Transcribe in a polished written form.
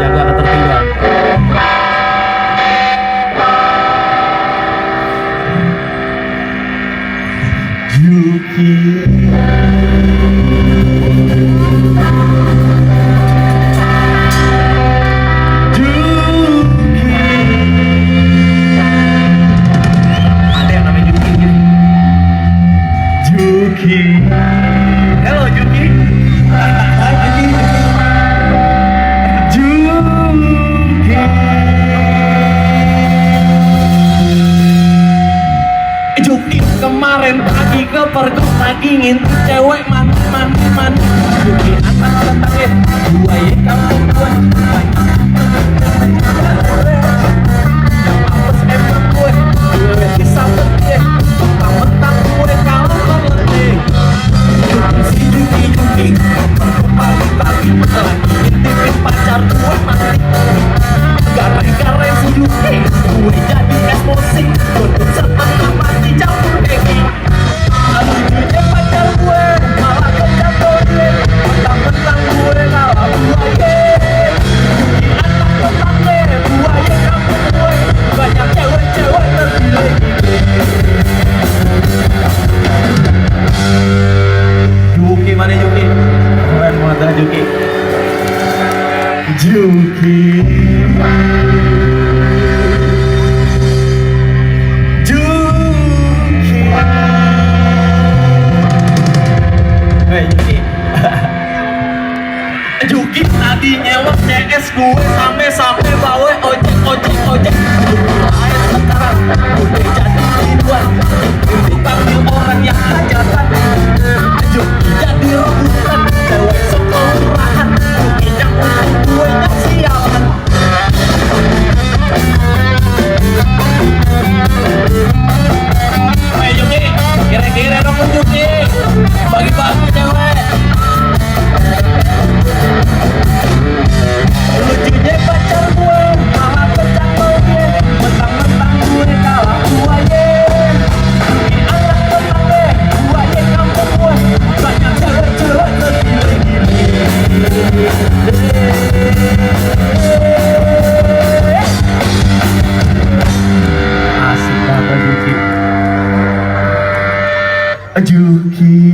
Jaga ketertiban. Yuki. Juki. Hello Juki. Juki. Juki kemarin pagi ke pergok lagi ngintip cewek man. Juki anak tetangga dua ya kamu gue. Yang apes emang gue. Gue disambut gue. Mentang gue kalau letih. Si Juki pagi-pagi lagi ngintipin pacar gue mati. Gara-gara si Juki gue jadi emosi. Gue setengah mati campur keki. Lucunya pacar gue malah kejatuh dia. Mentang-mentang gue kalah buaya. Juki anak tetangga buaya kampung gue. Banyak cewek-cewek terpilih. Juki mana Juki? Keren banget Juki. Juki. Juki. Hey Juki. Juki tadi nyewa CS gue sampai bawa ojek. Ayo sekarang udah jadi hiduan. Untuk panggil orang yang hajatan. Juki jadi rebutan cewek sekolahan. Juki yang untuk gue yang sialan. Hey Juki, kira-kira dong Juki. Bagi-bagi cewek. Lucunya pacar gue malah kejatuh dia. Mentang-mentang gue kalah buaya. Juki anak tetangga buaya kampung gue. Banyak cewek-cewek tergila-gila. Asik banget Juki. Juki.